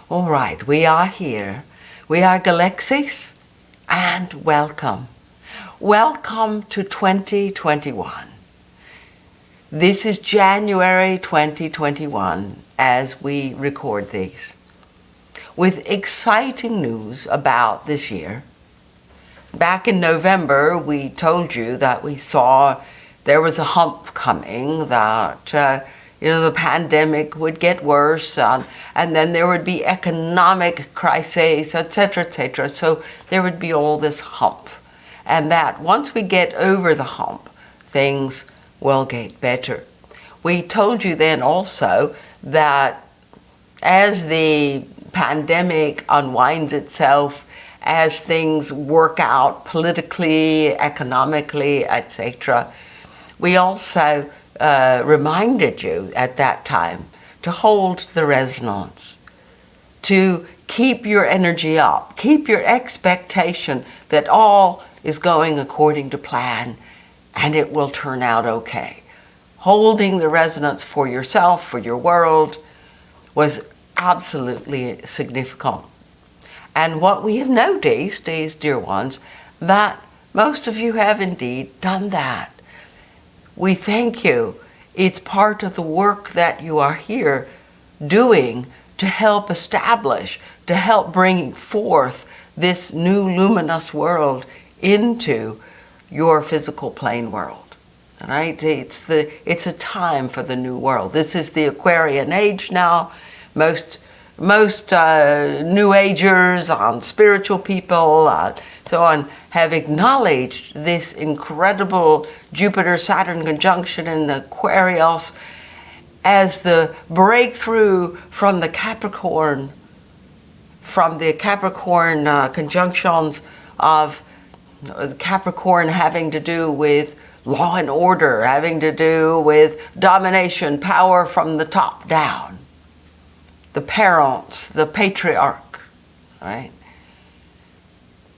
All right, we are here. We are Galexis, and welcome. Welcome to 2021. This is January 2021 as we record these, with exciting news about this year. Back in November, we told you that we saw there was a hump coming, that the pandemic would get worse, and then there would be economic crises, etc., etc. So there would be all this hump. And that once we get over the hump, things will get better. We told you then also that as the pandemic unwinds itself, as things work out politically, economically, etc., we also reminded you at that time to hold the resonance, to keep your energy up, keep your expectation that all is going according to plan and it will turn out okay. Holding the resonance for yourself, for your world, was absolutely significant. And what we have noticed is, dear ones, that most of you have indeed done that. We thank you. It's part of the work that you are here doing to help establish, to help bring forth this new luminous world into your physical plane world. All right? It's a time for the new world. This is the Aquarian age now. Most New Agers, spiritual people, so on, have acknowledged this incredible Jupiter-Saturn conjunction in Aquarius as the breakthrough from the Capricorn conjunctions of Capricorn having to do with law and order, having to do with domination, power from the top down. The parents, the patriarch, right?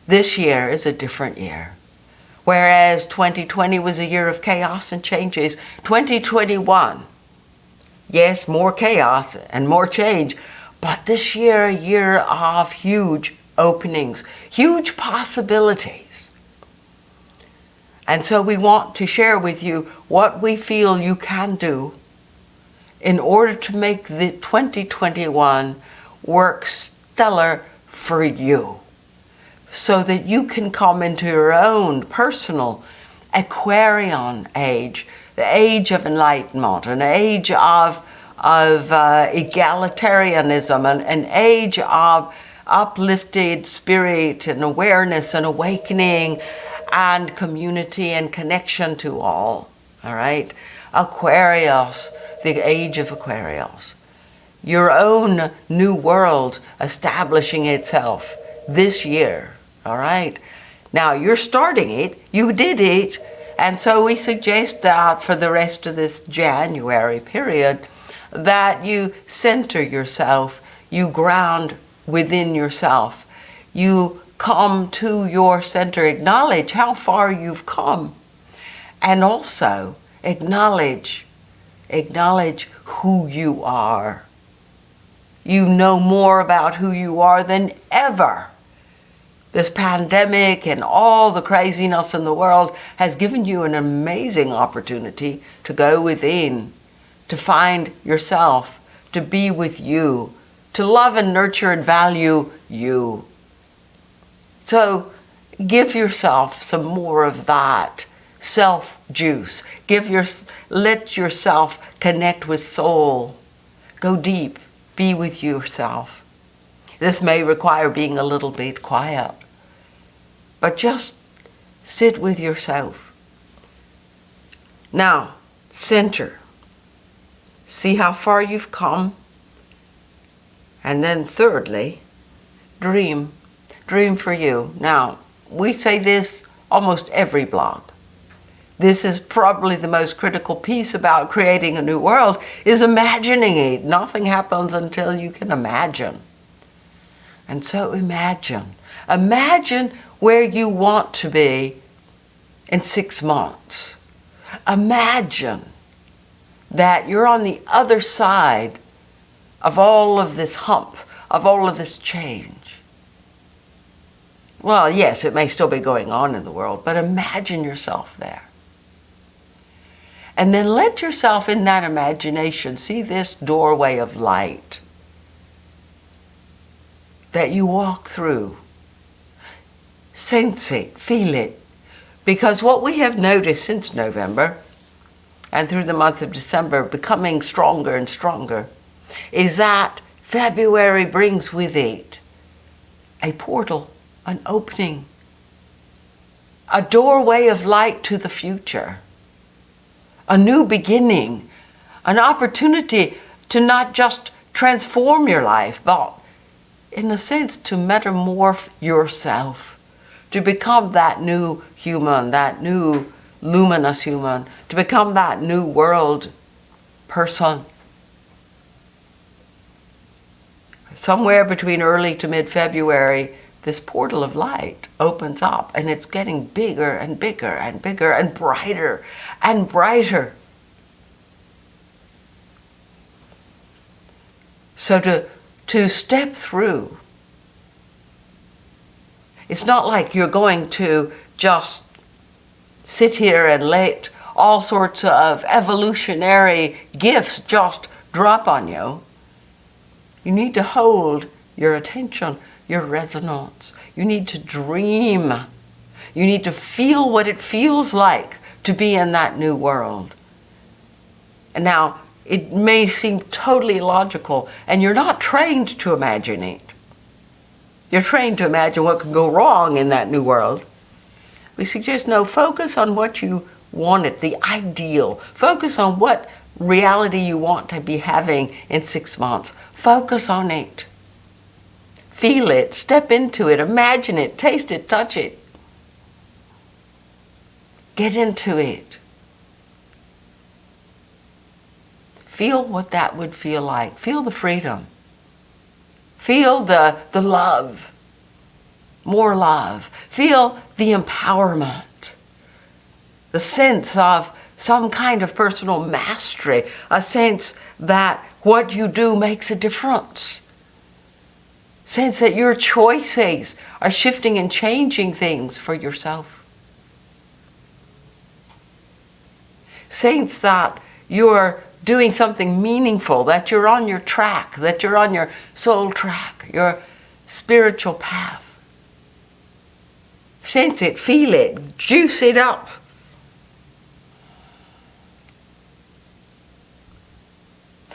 This year is a different year. Whereas 2020 was a year of chaos and changes, 2021, yes, more chaos and more change, but this year, a year of huge openings, huge possibilities. And so we want to share with you what we feel you can do in order to make the 2021 work stellar for you, so that you can come into your own personal Aquarian age, the age of enlightenment, an age of egalitarianism, an age of uplifted spirit and awareness and awakening and community and connection to all right? Aquarius, the age of Aquarius. Your own new world establishing itself this year, all right? Now, you're starting it, you did it, and so we suggest that for the rest of this January period, that you center yourself, you ground within yourself, you come to your center, acknowledge how far you've come, and also acknowledge who you are. You know more about who you are than ever. This pandemic and all the craziness in the world has given you an amazing opportunity to go within, to find yourself, to be with you, to love and nurture and value you. So give yourself some more of that self-juice. Let yourself connect with soul. Go deep. Be with yourself. This may require being a little bit quiet, but just sit with yourself. Now, center. See how far you've come. And then thirdly, dream. Dream for you. Now, we say this almost every blog. This is probably the most critical piece about creating a new world, is imagining it. Nothing happens until you can imagine. And so imagine. Imagine where you want to be in 6 months. Imagine that you're on the other side of all of this hump, of all of this change. Well, yes, it may still be going on in the world, but imagine yourself there. And then let yourself in that imagination see this doorway of light that you walk through. Sense it, feel it. Because what we have noticed since November and through the month of December, becoming stronger and stronger, is that February brings with it a portal, an opening, a doorway of light to the future, a new beginning, an opportunity to not just transform your life, but in a sense to metamorph yourself, to become that new human, that new luminous human, to become that new world person. Somewhere between early to mid-February, this portal of light opens up, and it's getting bigger and bigger and bigger and brighter and brighter. So to step through, it's not like you're going to just sit here and let all sorts of evolutionary gifts just drop on you. You need to hold your attention, your resonance. You need to dream. You need to feel what it feels like to be in that new world. And now, it may seem totally illogical, and you're not trained to imagine it. You're trained to imagine what could go wrong in that new world. We suggest, no, focus on what you want it, the ideal. Focus on what reality you want to be having in 6 months. Focus on it. Feel it, step into it, imagine it, taste it, touch it. Get into it. Feel what that would feel like. Feel the freedom. Feel the love. More love. Feel the empowerment. The sense of some kind of personal mastery. A sense that what you do makes a difference. Sense that your choices are shifting and changing things for yourself. Sense that you're doing something meaningful, that you're on your track, that you're on your soul track, your spiritual path. Sense it, feel it, juice it up.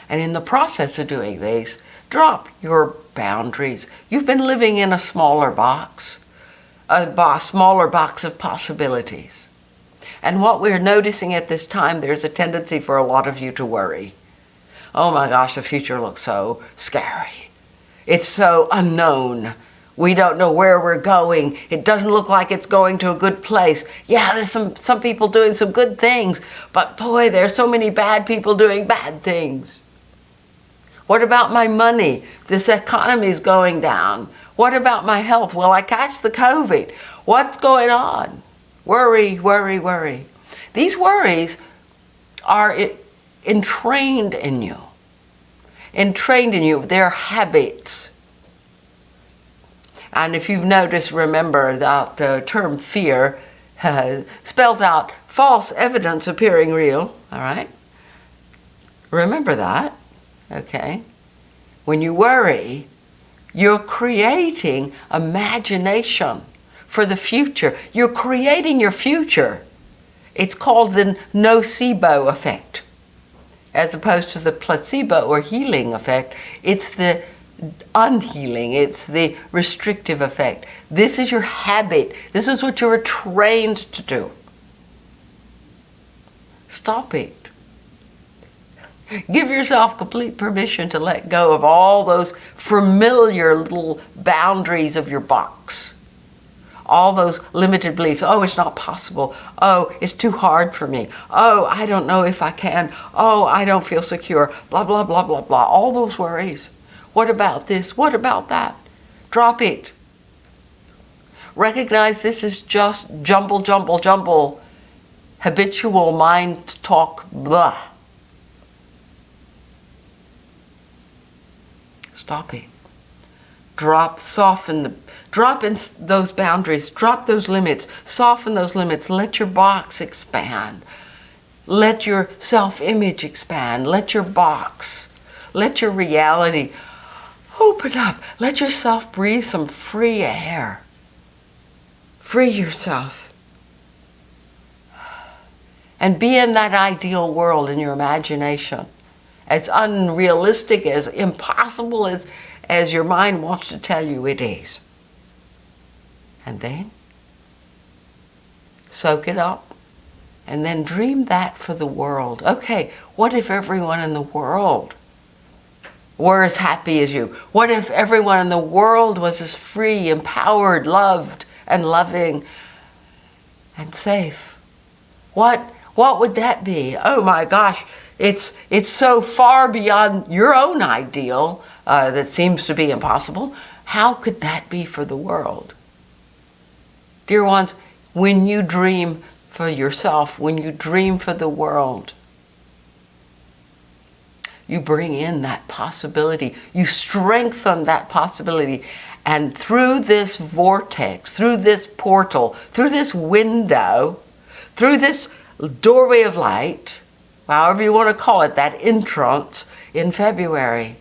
And in the process of doing this, drop your boundaries. You've been living in a smaller box of possibilities. And what we're noticing at this time, there's a tendency for a lot of you to worry. Oh my gosh, the future looks so scary. It's so unknown. We don't know where we're going. It doesn't look like it's going to a good place. Yeah, there's some people doing some good things, but boy, there's so many bad people doing bad things. What about my money? This economy's going down. What about my health? Will I catch the COVID? What's going on? Worry, worry, worry. These worries are entrained in you. Entrained in you. They're habits. And if you've noticed, remember that the term fear spells out false evidence appearing real. All right? Remember that. Okay? When you worry, you're creating imagination for the future. You're creating your future. It's called the nocebo effect. As opposed to the placebo or healing effect, it's the unhealing, it's the restrictive effect. This is your habit. This is what you were trained to do. Stop it. Give yourself complete permission to let go of all those familiar little boundaries of your box. All those limited beliefs. Oh, it's not possible. Oh, it's too hard for me. Oh, I don't know if I can. Oh, I don't feel secure. Blah, blah, blah, blah, blah. All those worries. What about this? What about that? Drop it. Recognize this is just jumble, jumble, jumble. Habitual mind talk, blah. Stop it. drop in those boundaries, drop those limits, soften those limits, let your box expand. Let your self-image expand, let your box, let your reality open up. Let yourself breathe some free air. Free yourself. And be in that ideal world in your imagination. As unrealistic, as impossible as your mind wants to tell you it is. And then soak it up. And then dream that for the world. Okay, what if everyone in the world were as happy as you? What if everyone in the world was as free, empowered, loved, and loving, and safe? What would that be? Oh my gosh, it's so far beyond your own ideal that seems to be impossible. How could that be for the world? Dear ones, when you dream for yourself, when you dream for the world, you bring in that possibility. You strengthen that possibility. And through this vortex, through this portal, through this window, through this doorway of light, however you want to call it, that entrance in February,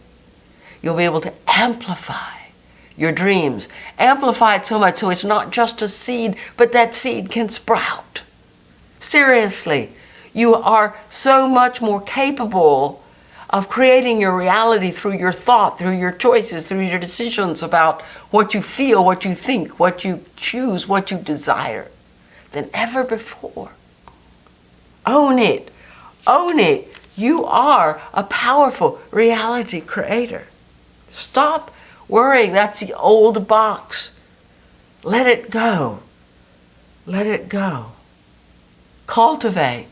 you'll be able to amplify your dreams. Amplify it so much so it's not just a seed, but that seed can sprout. Seriously, you are so much more capable of creating your reality through your thought, through your choices, through your decisions about what you feel, what you think, what you choose, what you desire than ever before. Own it. Own it. You are a powerful reality creator. Stop worrying. That's the old box. Let it go. Let it go. Cultivate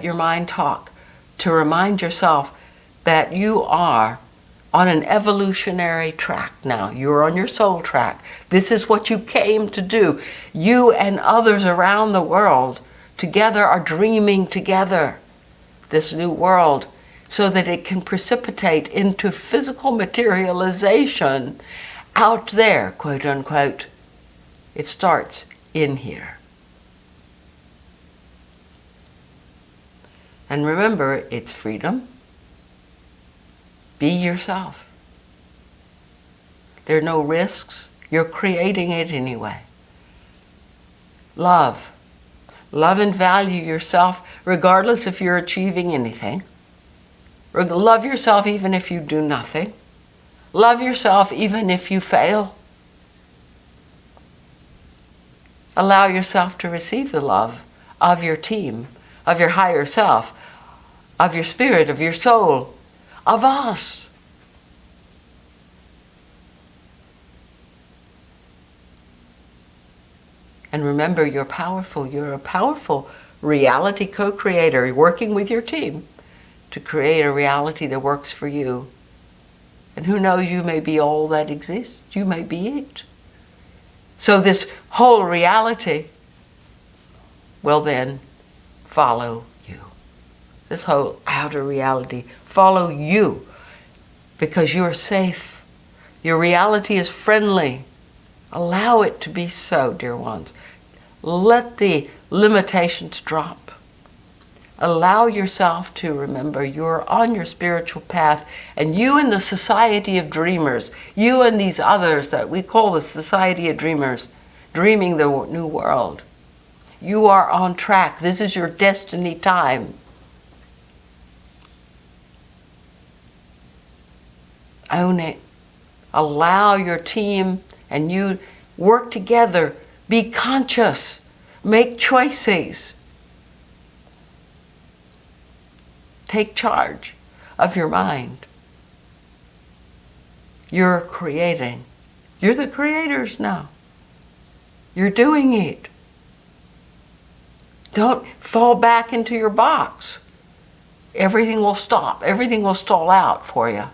your mind talk to remind yourself that you are on an evolutionary track now. You're on your soul track. This is what you came to do. You and others around the world together are dreaming together this new world so that it can precipitate into physical materialization out there, quote unquote. It starts in here. And remember, it's freedom. Be yourself. There are no risks. You're creating it anyway. Love. Love and value yourself regardless if you're achieving anything. Love yourself even if you do nothing. Love yourself even if you fail. Allow yourself to receive the love of your team, of your higher self, of your spirit, of your soul, of us. And remember, you're powerful. You're a powerful reality co-creator working with your team to create a reality that works for you. And who knows, you may be all that exists. You may be it. So this whole reality will then follow you. This whole outer reality follow you because you're safe. Your reality is friendly. Allow it to be so, dear ones. Let the limitations drop. Allow yourself to remember you're on your spiritual path, and you and the society of dreamers, you and these others that we call the society of dreamers, dreaming the new world. You are on track. This is your destiny time. Own it. Allow your team and you work together. Be conscious. Make choices. Take charge of your mind. You're creating. You're the creators now. You're doing it. Don't fall back into your box. Everything will stop. Everything will stall out for you.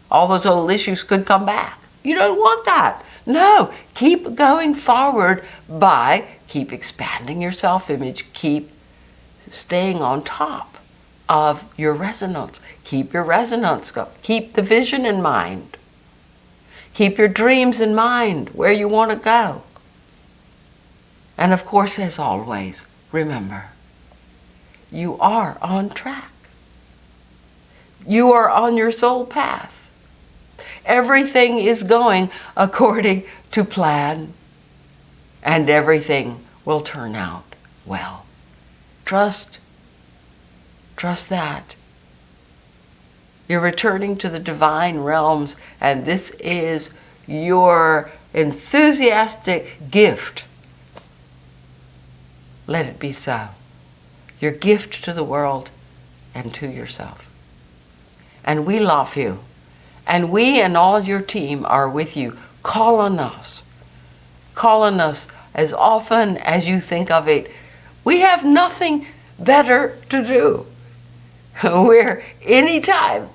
All those old issues could come back. You don't want that. No, keep going forward keep expanding your self-image, keep staying on top of your resonance. Keep your resonance going. Keep the vision in mind. Keep your dreams in mind, where you want to go. And of course, as always, remember, you are on track. You are on your soul path. Everything is going according to plan, and everything will turn out well. Trust that. You're returning to the divine realms, and this is your enthusiastic gift. Let it be so. Your gift to the world and to yourself. And we love you. And we and all your team are with you. Call on us. Call on us as often as you think of it. We have nothing better to do. We're anytime,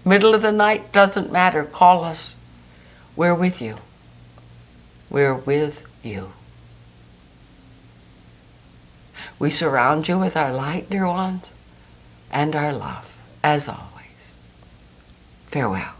middle of the night, doesn't matter. Call us. We're with you. We're with you. We surround you with our light, dear ones, and our love, as always. Farewell.